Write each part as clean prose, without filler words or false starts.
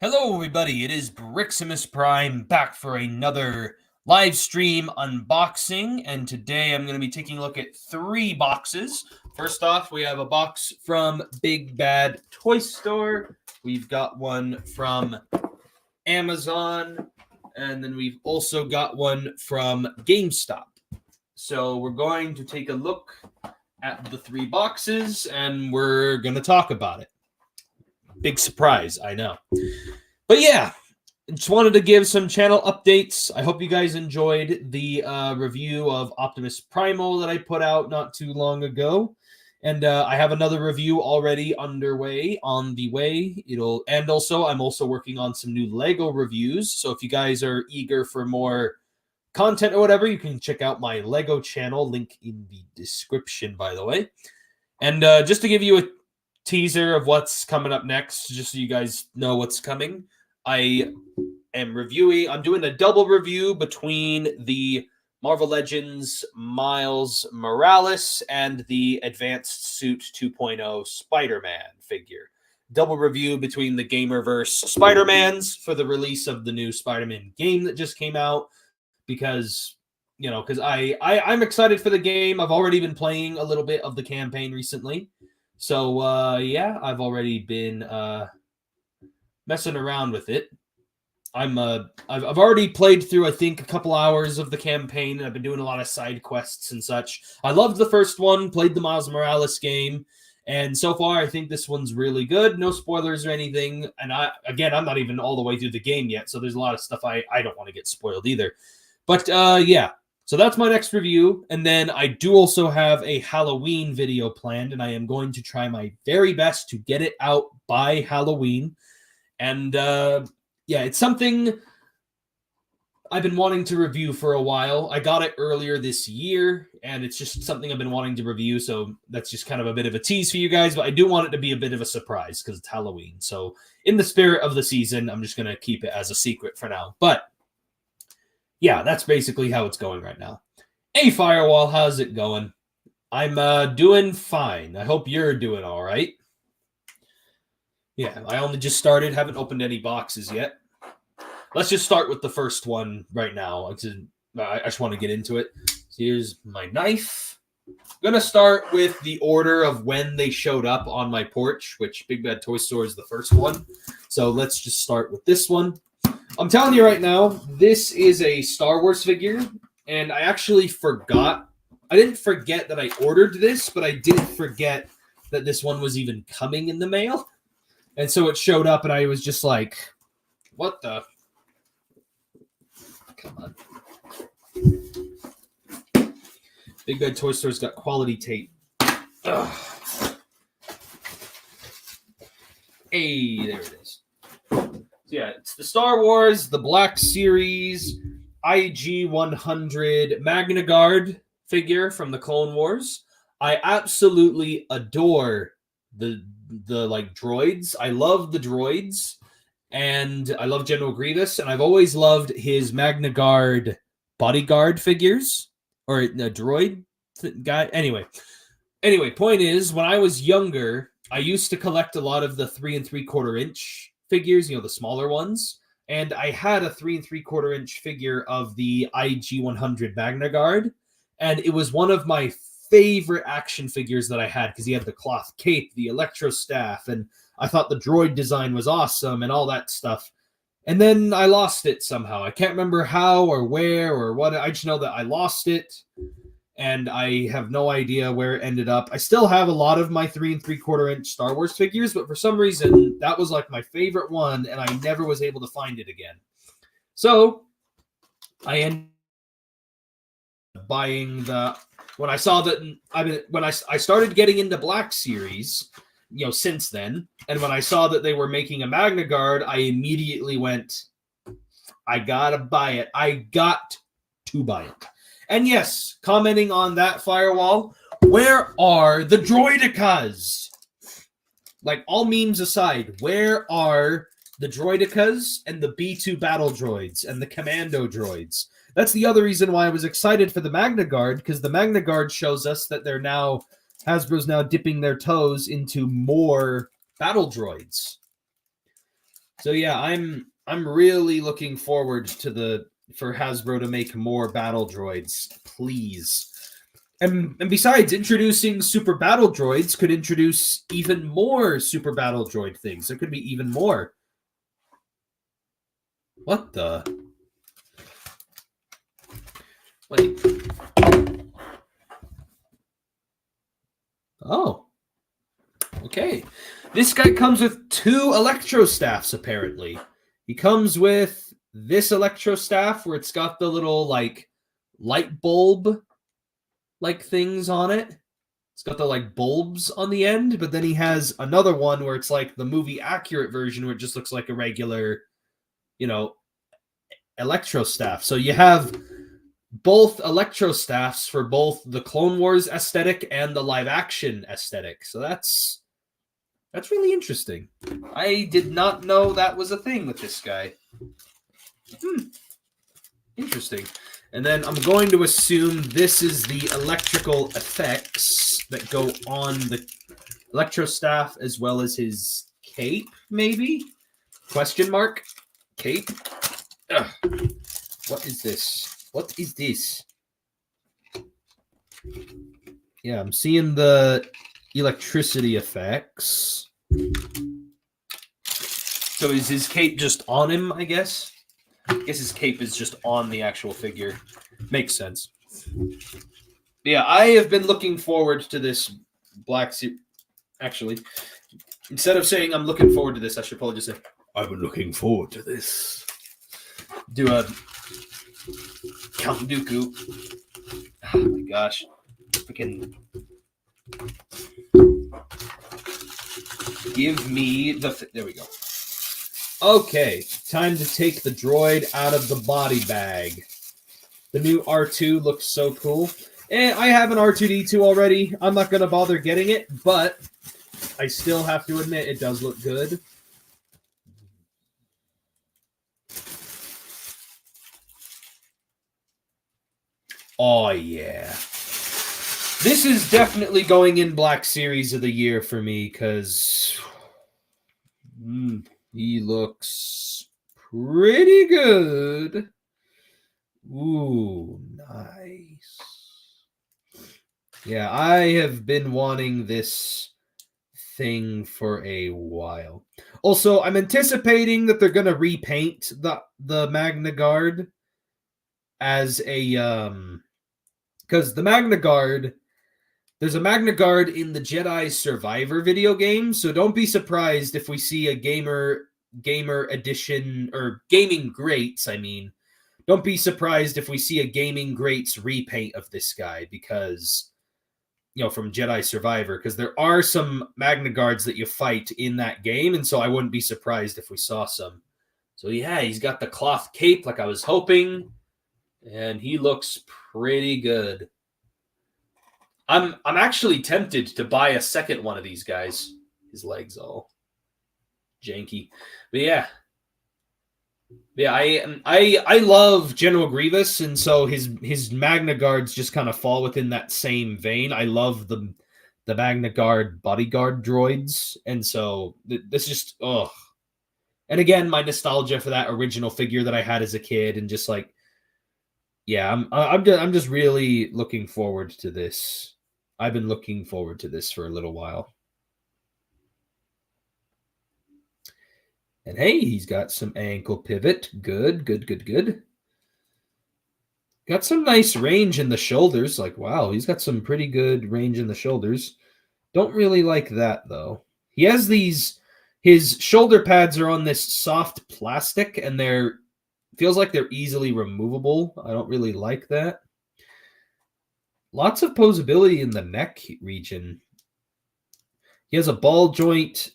Hello everybody, it is Briximus Prime back for another live stream unboxing, and today I'm going to be taking a look at 3 boxes. First off, we have a box from Big Bad Toy Store, we've got one from Amazon, and then we've also got one from GameStop. So we're going to take a look at the 3 boxes, and we're going to talk about it. Big surprise, I know. But yeah, just wanted to give some channel updates. I hope you guys enjoyed the review of Optimus Primal that I put out not too long ago. And I have another review already underway, on the way. And also, I'm also working on some new Lego reviews. So if you guys are eager for more content or whatever, you can check out my Lego channel, link in the description, by the way. And just to give you a teaser of what's coming up next, just so you guys know what's coming, I'm doing a double review between the Marvel Legends Miles Morales and the Advanced Suit 2.0 Spider-Man figure. Double review between the Gamerverse Spider-Mans for the release of the new Spider-Man game that just came out, because I'm excited for the game. I've already been playing a little bit of the campaign recently. So, yeah, I've already been messing around with it. I've already played through, I think, a couple hours of the campaign, and I've been doing a lot of side quests and such. I loved the first one, played the Miles Morales game, and so far I think this one's really good. No spoilers or anything, and I'm not even all the way through the game yet, so there's a lot of stuff I don't want to get spoiled either. But, yeah. So that's my next review, and then I do also have a Halloween video planned, and I am going to try my very best to get it out by Halloween. And yeah, it's something I've been wanting to review for a while. I got it earlier this year, and it's just something I've been wanting to review, so that's just kind of a bit of a tease for you guys, but I do want it to be a bit of a surprise because it's Halloween. So in the spirit of the season, I'm just going to keep it as a secret for now. But yeah, that's basically how it's going right now. Hey, Firewall, how's it going? I'm doing fine. I hope you're doing all right. Yeah, I only just started. Haven't opened any boxes yet. Let's just start with the first one right now. I just want to get into it. So here's my knife. I'm going to start with the order of when they showed up on my porch, which Big Bad Toy Store is the first one. So let's just start with this one. I'm telling you right now, this is a Star Wars figure, and I actually forgot. I didn't forget that I ordered this, but I didn't forget that this one was even coming in the mail. And so it showed up, and I was just like, what the? Come on. Big Bad Toy Store's got quality tape. Ugh. Hey, there it is. Yeah, it's the Star Wars, the Black Series, IG 100 Magna Guard figure from the Clone Wars. I absolutely adore the like droids. I love the droids, and I love General Grievous, and I've always loved his Magna Guard bodyguard figures, or a droid guy. Anyway, point is, when I was younger, I used to collect a lot of the 3 3/4 inch figures, the smaller ones, and I had a 3 3/4 inch figure of the IG 100 Magna Guard, and it was one of my favorite action figures that I had because he had the cloth cape, the electro staff, and I thought the droid design was awesome and all that stuff. And then I lost it somehow. I can't remember how or where or what. I just know that I lost it, and I have no idea where it ended up. I still have a lot of my 3 3/4 inch Star Wars figures, but for some reason, that was like my favorite one, and I never was able to find it again. So I ended up buying when I saw that, when I started getting into Black Series, since then, and when I saw that they were making a Magna Guard, I immediately went, I gotta buy it. I got to buy it. And yes, commenting on that, Firewall, where are the droidicas? Like, all memes aside, where are the droidicas and the B2 battle droids and the commando droids? That's the other reason why I was excited for the Magna Guard, because the Magna Guard shows us that Hasbro's now dipping their toes into more battle droids. So yeah, I'm really looking forward to for Hasbro to make more battle droids, please. And besides, introducing super battle droids could introduce even more super battle droid things. There could be even more. What the? Wait. Oh. Okay. This guy comes with 2 electro staffs, apparently. He comes with this electro staff where it's got the little, like, light bulb, like, things on it. It's got the, like, bulbs on the end, but then he has another one where it's, like, the movie accurate version where it just looks like a regular, you know, electro staff. So you have both electro staffs for both the Clone Wars aesthetic and the live action aesthetic. So that's really interesting. I did not know that was a thing with this guy. Interesting. And then I'm going to assume this is the electrical effects that go on the electro staff as well as his cape, maybe? Question mark? Cape? Ugh. What is this? What is this? Yeah, I'm seeing the electricity effects. So is his cape just on him, I guess? I guess his cape is just on the actual figure. Makes sense. Yeah, I have been looking forward to this Black Series. Actually, instead of saying I'm looking forward to this, I should probably just say I've been looking forward to this. Do a Count Dooku. Oh my gosh. Freaking give me the... There we go. Okay, time to take the droid out of the body bag. The new R2 looks so cool. And I have an R2-D2 already. I'm not going to bother getting it, but I still have to admit it does look good. Oh, yeah. This is definitely going in Black Series of the Year for me, because he looks pretty good. Ooh, nice. Yeah, I have been wanting this thing for a while. Also, I'm anticipating that they're going to repaint the Magna Guard as a because the Magna Guard, there's a Magna Guard in the Jedi Survivor video game, so don't be surprised if we see a gamer edition, or gaming greats, I mean. Don't be surprised if we see a gaming greats repaint of this guy, because, you know, from Jedi Survivor, because there are some Magna Guards that you fight in that game, and so I wouldn't be surprised if we saw some. So yeah, he's got the cloth cape like I was hoping, and he looks pretty good. I'm actually tempted to buy a second one of these guys. His legs all janky. But yeah. Yeah, I love General Grievous, and so his Magna Guards just kind of fall within that same vein. I love the Magna Guard bodyguard droids, and so this just And again, my nostalgia for that original figure that I had as a kid, and just like, yeah, I'm just really looking forward to this. I've been looking forward to this for a little while. And hey, he's got some ankle pivot. Good. Got some nice range in the shoulders. Like, wow, he's got some pretty good range in the shoulders. Don't really like that, though. He has his shoulder pads are on this soft plastic, and feels like they're easily removable. I don't really like that. Lots of posability in the neck region. He has a ball joint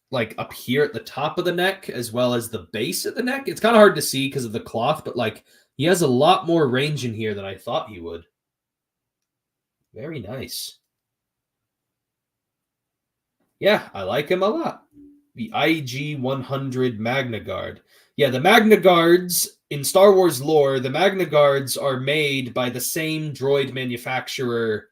like up here at the top of the neck as well as the base of the neck. It's kind of hard to see because of the cloth, but like he has a lot more range in here than I thought he would. Very nice. Yeah, I like him a lot. The IG-100 Magna Guard. Yeah, the Magna Guards, in Star Wars lore, the Magna Guards are made by the same droid manufacturer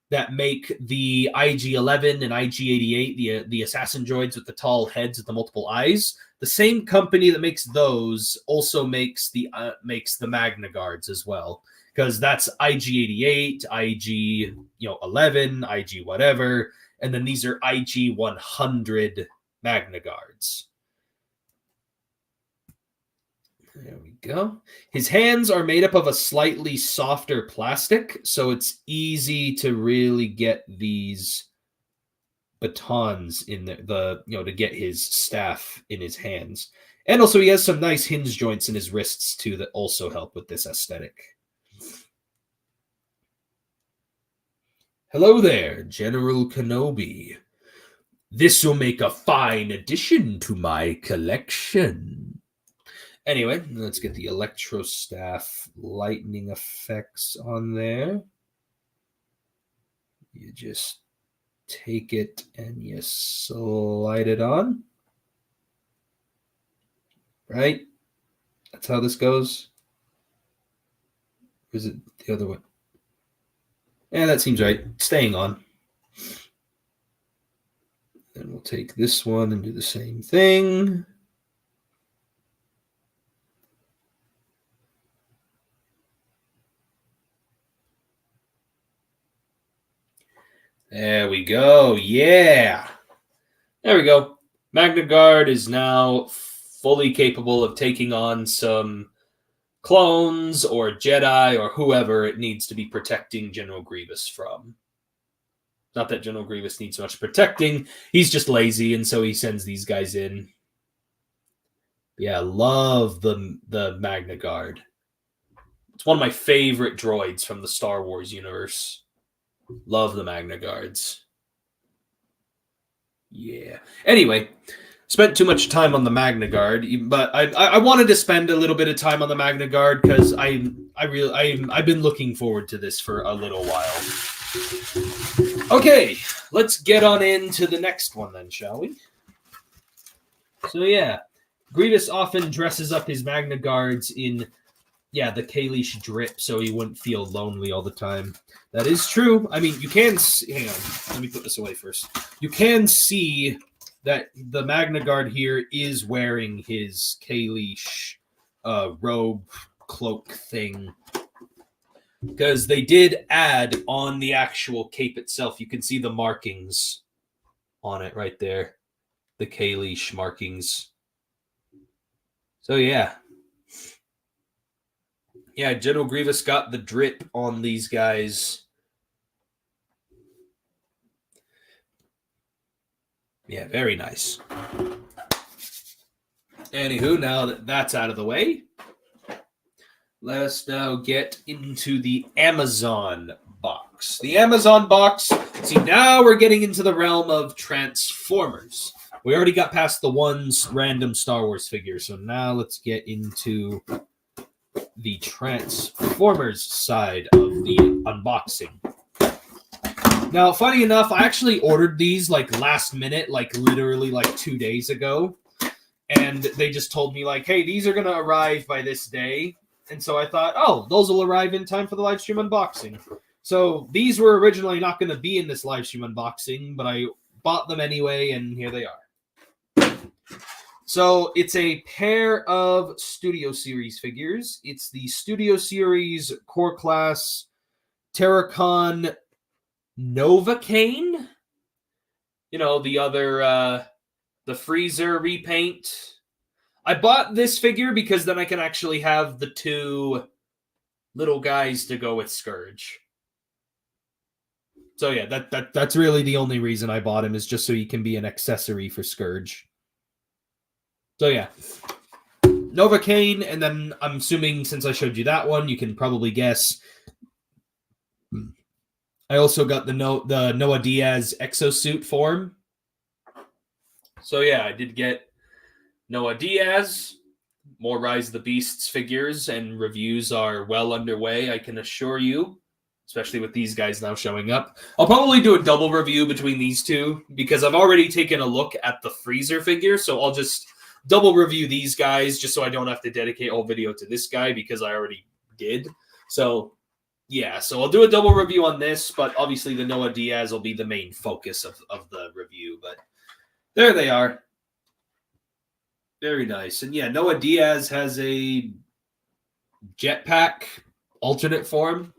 that make the IG-11 and IG-88, the assassin droids with the tall heads with the multiple eyes. The same company that makes those also makes the Magna Guards as well, because that's IG-88, IG-11, IG whatever, and then these are IG-100 Magna Guards. There we go. His hands are made up of a slightly softer plastic, so it's easy to really get these batons in to get his staff in his hands. And also he has some nice hinge joints in his wrists too that also help with this aesthetic. Hello there, General Kenobi. This will make a fine addition to my collection. Anyway, let's get the Electro Staff lightning effects on there. You just take it and you slide it on. Right? That's how this goes. Or is it the other way? Yeah, that seems right. Staying on. Then we'll take this one and do the same thing. There we go. Yeah. There we go. Magna Guard is now fully capable of taking on some clones or Jedi or whoever it needs to be protecting General Grievous from. Not that General Grievous needs much protecting. He's just lazy, and so he sends these guys in. Yeah, love the Magna Guard. It's one of my favorite droids from the Star Wars universe. Love the Magna Guards. Yeah. Anyway, spent too much time on the Magna Guard, but I wanted to spend a little bit of time on the Magna Guard because I've been looking forward to this for a little while. Okay, let's get on into the next one then, shall we? So yeah, Grievous often dresses up his Magna Guards in the Kalish drip so he wouldn't feel lonely all the time. That is true. I mean, you can see, hang on, let me put this away first. You can see that the Magna Guard here is wearing his Kalish robe cloak thing, because they did add on the actual cape itself. You can see the markings on it right there, the Kalish markings. So yeah, General Grievous got the drip on these guys. Yeah, very nice. Anywho, now that that's out of the way, let us now get into the Amazon box. The Amazon box, see, now we're getting into the realm of Transformers. We already got past the one random Star Wars figure, so now let's get into the Transformers side of the unboxing. Now, funny enough, I actually ordered these last minute, literally 2 days ago. And they just told me hey, these are going to arrive by this day. And so I thought, oh, those will arrive in time for the live stream unboxing. So these were originally not going to be in this live stream unboxing, but I bought them anyway, and here they are. So it's a pair of Studio Series figures. It's the Studio Series Core Class Terracon Novocaine. The other, the Freezer repaint. I bought this figure because then I can actually have the two little guys to go with Scourge. So yeah, that's really the only reason I bought him, is just so he can be an accessory for Scourge. So yeah, Novocaine, and then I'm assuming since I showed you that one, you can probably guess. I also got the Noah Diaz exosuit form. So yeah, I did get Noah Diaz. More Rise of the Beasts figures and reviews are well underway, I can assure you, especially with these guys now showing up. I'll probably do a double review between these two because I've already taken a look at the Freezer figure, so I'll just double review these guys just so I don't have to dedicate a whole video to this guy because I already did. So Yeah, so I'll do a double review on this, but obviously the Noah Diaz will be the main focus of the review. But there they are. Very nice. And yeah, Noah Diaz has a jetpack alternate form.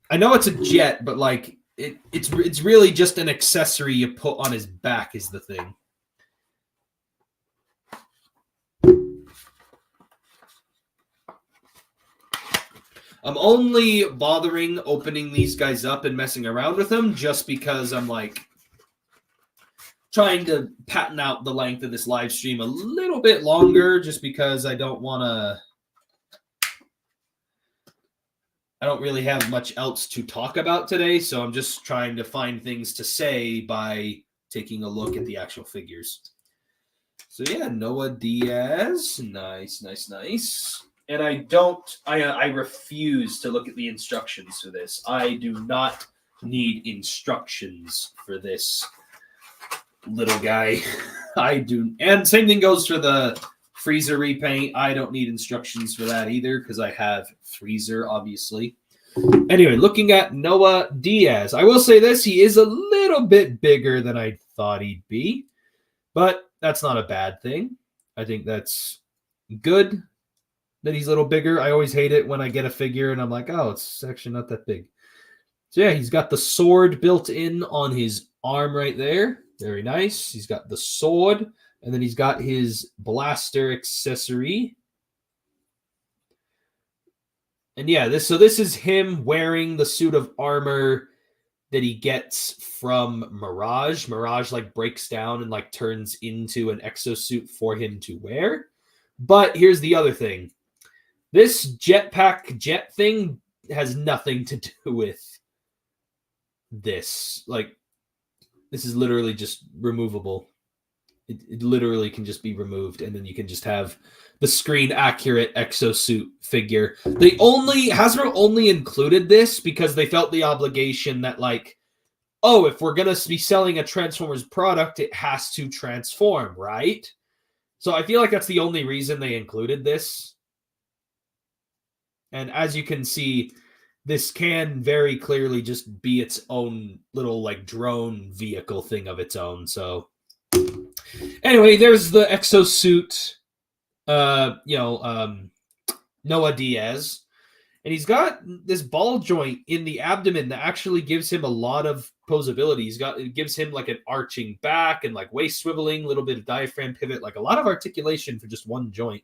I know it's a jet, but like it's really just an accessory you put on his back is the thing. I'm only bothering opening these guys up and messing around with them just because I'm like trying to pattern out the length of this live stream a little bit longer just because I don't really have much else to talk about today, so I'm just trying to find things to say by taking a look at the actual figures. So yeah, Noah Diaz, nice. And I refuse to look at the instructions for this. I do not need instructions for this little guy. I do. And same thing goes for the Freezer repaint. I don't need instructions for that either because I have Freezer, obviously. Anyway, looking at Noah Diaz. I will say this. He is a little bit bigger than I thought he'd be. But that's not a bad thing. I think that's good that he's a little bigger. I always hate it when I get a figure and I'm like, oh, it's actually not that big. So yeah, he's got the sword built in on his arm right there. Very nice. He's got the sword, and then he's got his blaster accessory. And yeah, this is him wearing the suit of armor that he gets from Mirage. Mirage like breaks down and like turns into an exosuit for him to wear. But here's the other thing. This jetpack jet thing has nothing to do with this. Like, this is literally just removable. It literally can just be removed, and then you can just have the screen accurate exosuit figure. Hasbro only included this because they felt the obligation that like, oh, if we're going to be selling a Transformers product, it has to transform, right? So I feel like that's the only reason they included this. And as you can see, this can very clearly just be its own little like drone vehicle thing of its own. So anyway, there's the exosuit, Noah Diaz. And he's got this ball joint in the abdomen that actually gives him a lot of posability. It gives him like an arching back and like waist swiveling, a little bit of diaphragm pivot, like a lot of articulation for just one joint.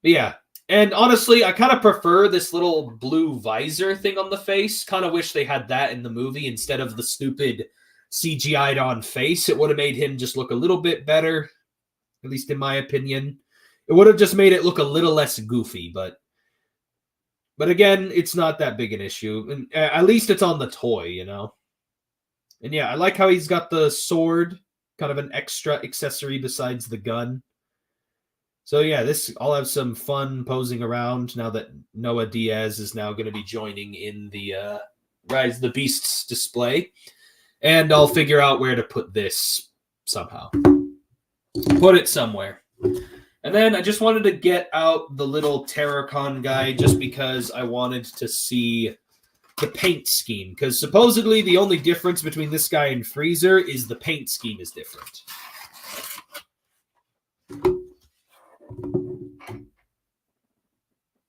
But yeah. And honestly, I kind of prefer this little blue visor thing on the face. Kind of wish they had that in the movie instead of the stupid CGI'd on face. It would have made him just look a little bit better, at least in my opinion. It would have just made it look a little less goofy, but again, it's not that big an issue. And at least it's on the toy, you know? And yeah, I like how he's got the sword, kind of an extra accessory besides the gun. So yeah, I'll have some fun posing around now that Noah Diaz is now going to be joining in the Rise of the Beasts display. And I'll figure out where to put this somehow. Put it somewhere. And then I just wanted to get out the little Terracon guy just because I wanted to see the paint scheme. Because supposedly the only difference between this guy and Freezer is the paint scheme is different.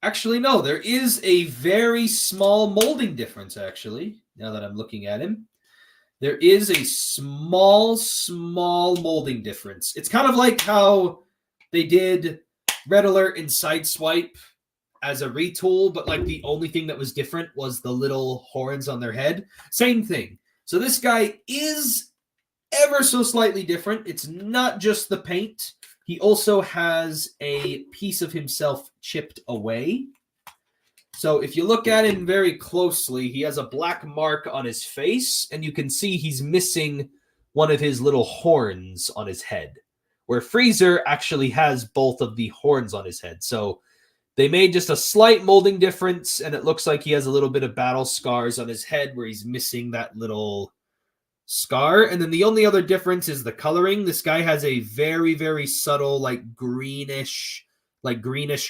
Actually, no, there is a very small molding difference, actually, now that I'm looking at him. There is a small molding difference. It's kind of like how they did Red Alert and Sideswipe as a retool, but like the only thing that was different was the little horns on their head. Same thing. So this guy is ever so slightly different. It's not just the paint. He also has a piece of himself chipped away. So if you look at him very closely, he has a black mark on his face, and you can see he's missing one of his little horns on his head, where Freezer actually has both of the horns on his head. So they made just a slight molding difference, and it looks like he has a little bit of battle scars on his head where he's missing that little scar. And then the only other difference is the coloring. This guy has a very, very subtle, like greenish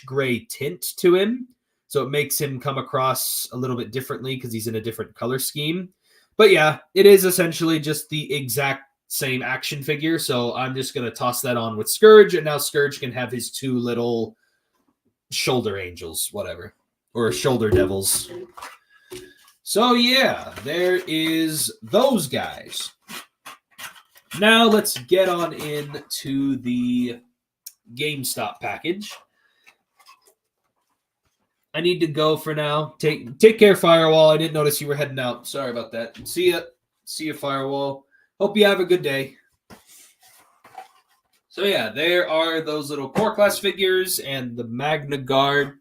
gray tint to him. So it makes him come across a little bit differently because he's in a different color scheme. But yeah, it is essentially just the exact same action figure. So I'm just going to toss that on with Scourge, and now Scourge can have his 2 little shoulder angels, whatever, or shoulder devils. So yeah, there is those guys. Now let's get on into the GameStop package. I need to go for now. Take care, Firewall. I didn't notice you were heading out. Sorry about that. See ya. See ya, Firewall. Hope you have a good day. So yeah, there are those little core class figures and the Magna Guard.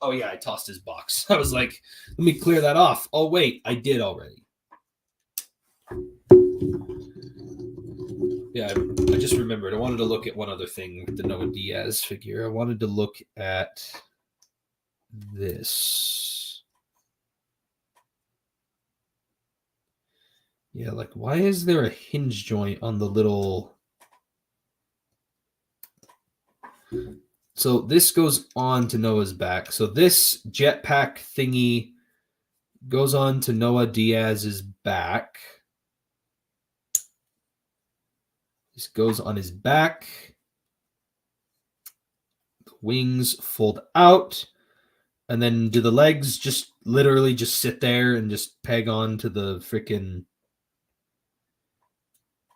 Oh yeah, I tossed his box. I was like, let me clear that off. Oh wait, I did already. Yeah, I just remembered. I wanted to look at one other thing with the Noah Diaz figure. I wanted to look at this. Yeah, like why is there a hinge joint on the little... So this goes on to Noah's back. So this jetpack thingy goes on to Noah Diaz's back. This goes on his back. The wings fold out. And then do the legs just literally just sit there and just peg on to the freaking...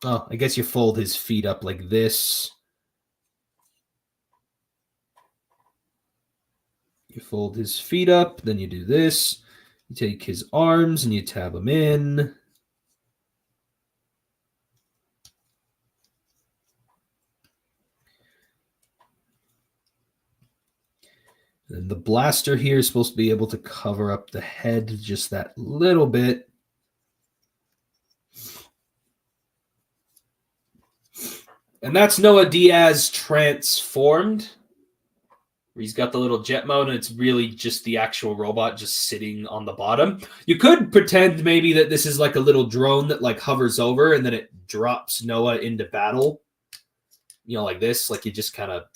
Oh, I guess you fold his feet up like this. You fold his feet up, then you do this. You take his arms and you tab them in. And the blaster here is supposed to be able to cover up the head just that little bit. And that's Noah Diaz transformed. He's got the little jet mode, and it's really just the actual robot just sitting on the bottom. You could pretend maybe that this is like a little drone that like hovers over, and then it drops Noah into battle. You know, like this. Like you just kind of,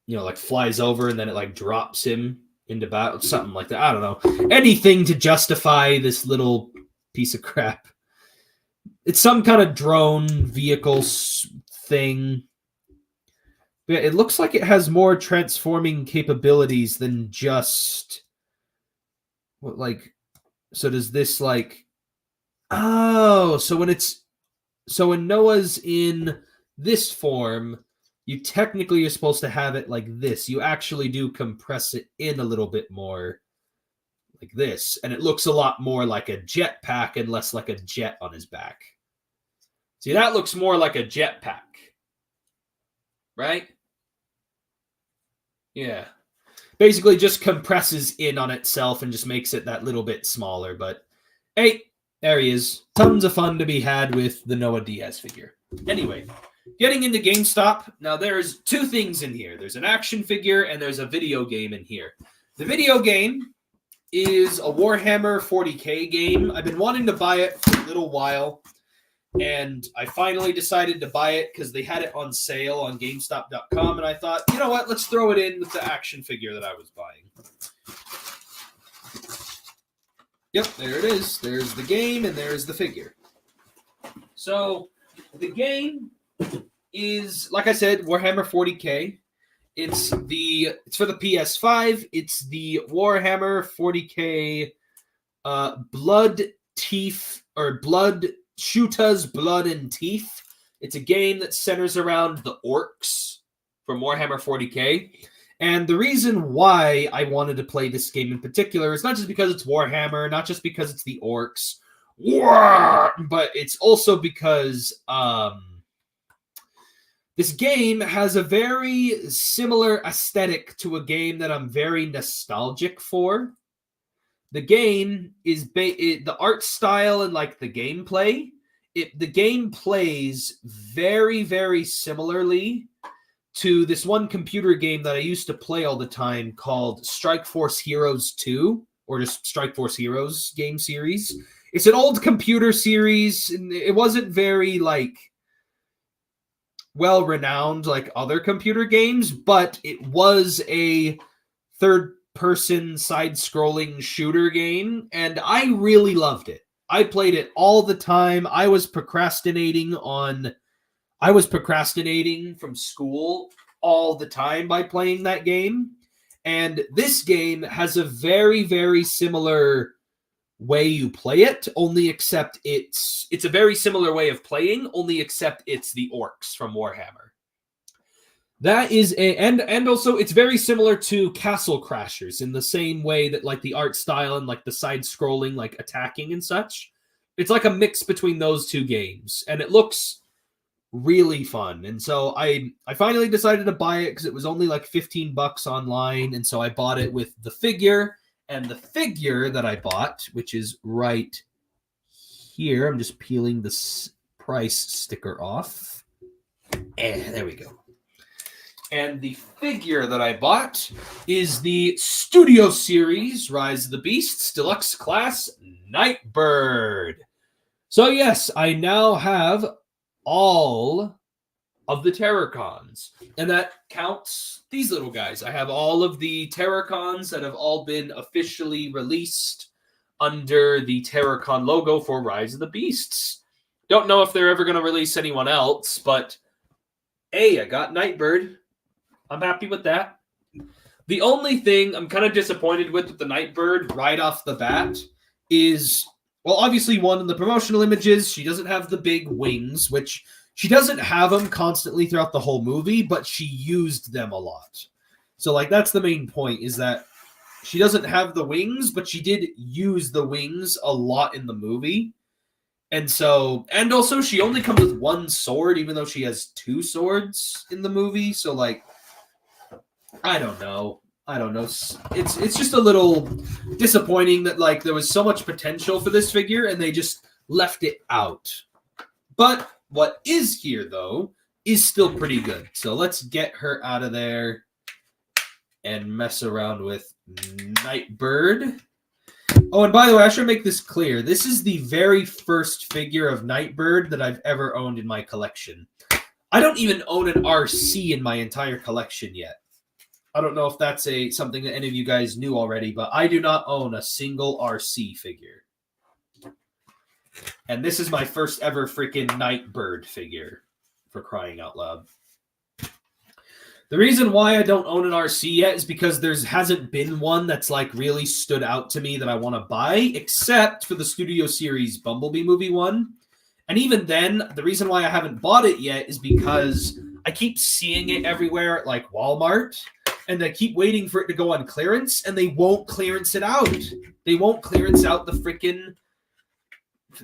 you know, like flies over, and then it like drops him into battle. Something like that. I don't know. Anything to justify this little piece of crap. It's some kind of drone vehicle thing. Yeah, it looks like it has more transforming capabilities than just what, like, so does this like, oh, so when Noah's in this form, you technically are supposed to have it like this. You actually do compress it in a little bit more like this, and it looks a lot more like a jetpack and less like a jet on his back. See, that looks more like a jetpack, right? Yeah. Basically just compresses in on itself and just makes it that little bit smaller. But hey, there he is. Tons of fun to be had with the Noah Diaz figure. Anyway, getting into GameStop. Now there's 2 things in here. There's an action figure and there's a video game in here. The video game is a Warhammer 40K game. I've been wanting to buy it for a little while. And I finally decided to buy it because they had it on sale on GameStop.com. And I thought, you know what? Let's throw it in with the action figure that I was buying. Yep, there it is. There's the game and there's the figure. So the game is, like I said, Warhammer 40K. It's for the PS5. It's the Warhammer 40K Blood Shoota's Blood and Teeth. It's a game that centers around the orcs from Warhammer 40K. And the reason why I wanted to play this game in particular is not just because it's Warhammer, not just because it's the orcs, but it's also because this game has a very similar aesthetic to a game that I'm very nostalgic for. The game is the art style and like the gameplay. The game plays very, very similarly to this one computer game that I used to play all the time called Strike Force Heroes 2, or just Strike Force Heroes game series. It's an old computer series, and it wasn't very like well-renowned like other computer games, but it was a third-person side-scrolling shooter game, and I really loved it. I played it all the time. I was procrastinating from school all the time by playing that game. And this game has a very, very similar way you play it, only except it's a very similar way of playing, only except it's the orcs from Warhammer. That is and also it's very similar to Castle Crashers in the same way that like the art style and like the side scrolling like attacking and such. It's like a mix between those two games, and it looks really fun. And so I finally decided to buy it because it was only like $15 online, and so I bought it with the figure. And the figure that I bought, which is right here, I'm just peeling this price sticker off. And there we go. And the figure that I bought is the Studio Series Rise of the Beasts Deluxe Class Nightbird. So yes, I now have all of the Terrorcons, and that counts these little guys. I have all of the Terrorcons that have all been officially released under the Terrorcon logo for Rise of the Beasts. Don't know if they're ever going to release anyone else, but hey, I got Nightbird. I'm happy with that. The only thing I'm kind of disappointed with the Nightbird right off the bat is, well, obviously one in the promotional images, she doesn't have the big wings, which she doesn't have them constantly throughout the whole movie, but she used them a lot. So, like, that's the main point, is that she doesn't have the wings, but she did use the wings a lot in the movie. And so, and also she only comes with one sword, even though she has two swords in the movie. So, like, I don't know. It's just a little disappointing that, like, there was so much potential for this figure and they just left it out. But what is here, though, is still pretty good. So let's get her out of there and mess around with Nightbird. Oh, and by the way, I should make this clear. This is the very first figure of Nightbird that I've ever owned in my collection. I don't even own an RC in my entire collection yet. I don't know if that's something that any of you guys knew already, but I do not own a single RC figure. And this is my first ever freaking Nightbird figure, for crying out loud. The reason why I don't own an RC yet is because there hasn't been one that's like really stood out to me that I want to buy, except for the Studio Series Bumblebee movie one. And even then, the reason why I haven't bought it yet is because I keep seeing it everywhere at like Walmart, and I keep waiting for it to go on clearance, and they won't clearance it out. They won't clearance out the freaking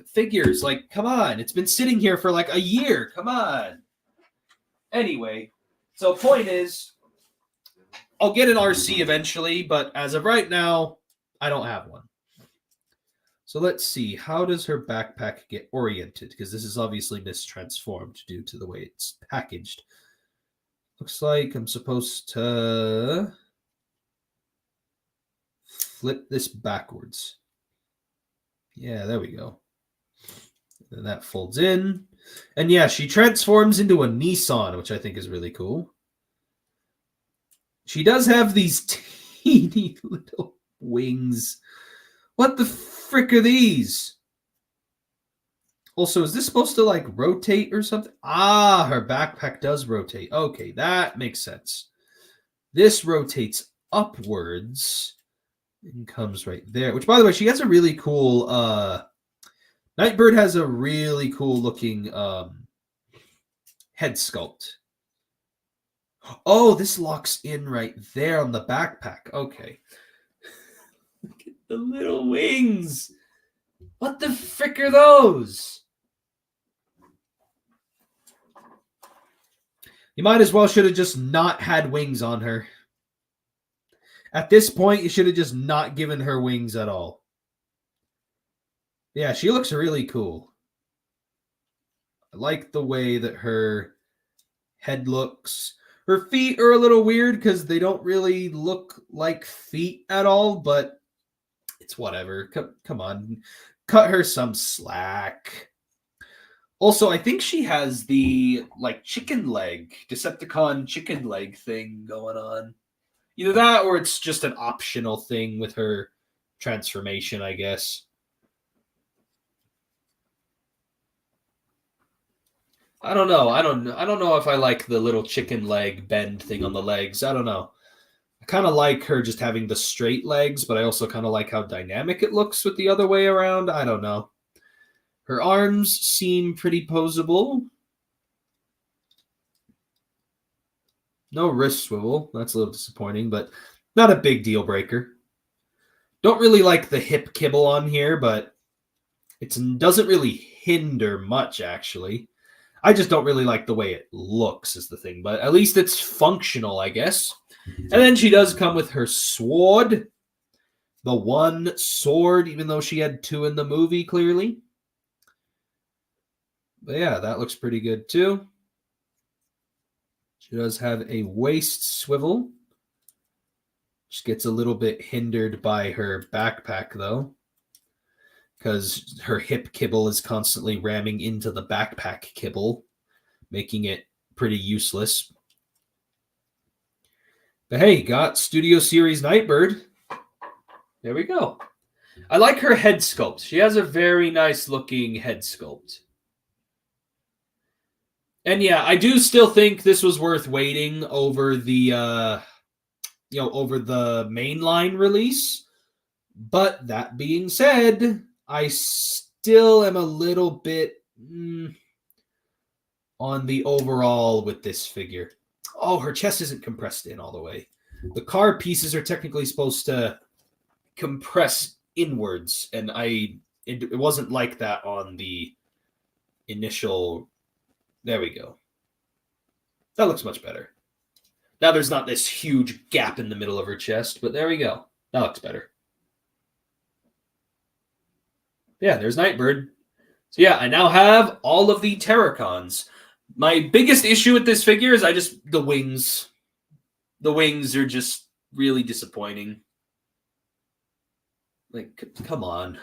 figures. Like, come on. It's been sitting here for like a year. Come on. Anyway, so point is, I'll get an RC eventually, but as of right now, I don't have one. So let's see. How does her backpack get oriented? Because this is obviously mistransformed due to the way it's packaged. Looks like I'm supposed to flip this backwards. Yeah, there we go. And that folds in. And yeah, she transforms into a Nissan, which I think is really cool. She does have these teeny little wings. What the frick are these? Also, is this supposed to, like, rotate or something? Ah, her backpack does rotate. Okay, that makes sense. This rotates upwards and comes right there. Which, by the way, she has a really cool... Nightbird has a really cool-looking head sculpt. Oh, this locks in right there on the backpack. Okay. Look at the little wings. What the frick are those? You might as well should have just not had wings on her. At this point, you should have just not given her wings at all. Yeah, she looks really cool. I like the way that her head looks. Her feet are a little weird because they don't really look like feet at all, but it's whatever. Come on. Cut her some slack. Also, I think she has the, like, chicken leg, Decepticon chicken leg thing going on. Either that or it's just an optional thing with her transformation, I guess. I don't know. I don't know if I like the little chicken leg bend thing on the legs. I don't know. I kind of like her just having the straight legs, but I also kind of like how dynamic it looks with the other way around. I don't know. Her arms seem pretty posable. No wrist swivel. That's a little disappointing, but not a big deal breaker. Don't really like the hip kibble on here, but it doesn't really hinder much, actually. I just don't really like the way it looks is the thing, but at least it's functional, I guess. And then she does come with her sword. The one sword, even though she had two in the movie, clearly. But yeah, that looks pretty good too. She does have a waist swivel. She gets a little bit hindered by her backpack, though, because her hip kibble is constantly ramming into the backpack kibble, making it pretty useless. But hey, got Studio Series Nightbird. There we go. I like her head sculpt. She has a very nice looking head sculpt. And yeah, I do still think this was worth waiting over the over the mainline release. But that being said, I still am a little bit on the overall with this figure. Oh, her chest isn't compressed in all the way. The car pieces are technically supposed to compress inwards, and it wasn't like that on the initial. There we go. That looks much better. Now there's not this huge gap in the middle of her chest, but there we go. That looks better. Yeah, there's Nightbird. So yeah, I now have all of the Terracons. My biggest issue with this figure is the wings. The wings are just really disappointing. Like, come on.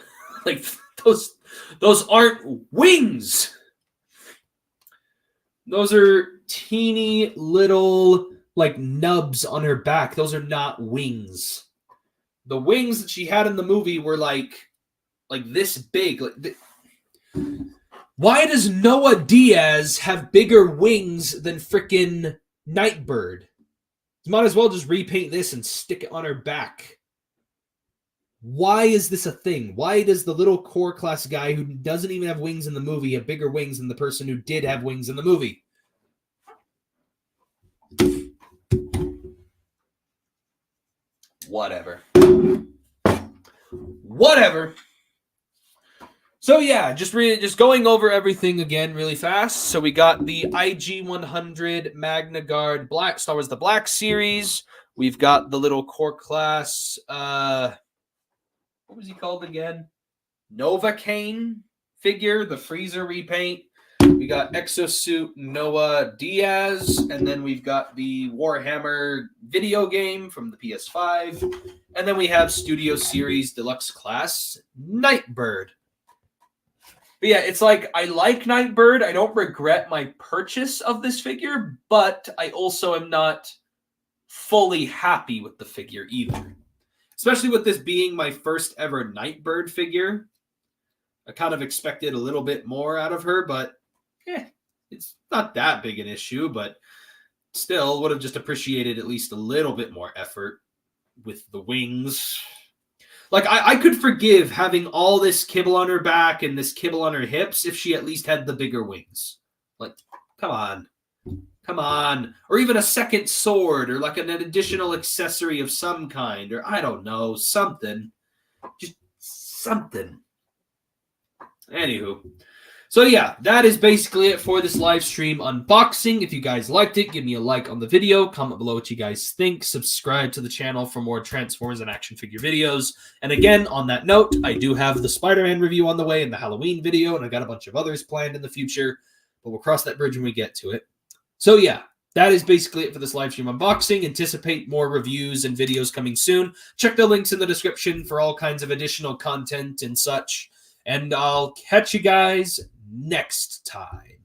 Like, those aren't wings. Those are teeny little, like, nubs on her back. Those are not wings. The wings that she had in the movie were, like this big. Why does Noah Diaz have bigger wings than frickin' Nightbird? You might as well just repaint this and stick it on her back. Why is this a thing? Why does the little core class guy who doesn't even have wings in the movie have bigger wings than the person who did have wings in the movie? Whatever. So yeah, just going over everything again really fast. So we got the IG-100 Magna Guard Black Star Wars the Black Series. We've got the little core class. What was he called again? Novocaine figure, the Freezer repaint. We got Exosuit Noah Diaz, and then we've got the Warhammer video game from the PS5, and then we have Studio Series Deluxe Class Nightbird. But yeah, it's like, I like Nightbird. I don't regret my purchase of this figure, but I also am not fully happy with the figure either. Especially with this being my first ever Nightbird figure. I kind of expected a little bit more out of her, but it's not that big an issue, but still would have just appreciated at least a little bit more effort with the wings. Like, I could forgive having all this kibble on her back and this kibble on her hips if she at least had the bigger wings. Like, come on. Come on. Or even a second sword, or like an additional accessory of some kind, or I don't know, something. Just something. Anywho. So yeah, that is basically it for this live stream unboxing. If you guys liked it, give me a like on the video, comment below what you guys think, subscribe to the channel for more Transformers and action figure videos. And again, on that note, I do have the Spider-Man review on the way and the Halloween video, and I got a bunch of others planned in the future, but we'll cross that bridge when we get to it. So yeah, that is basically it for this live stream unboxing. Anticipate more reviews and videos coming soon. Check the links in the description for all kinds of additional content and such. And I'll catch you guys next time.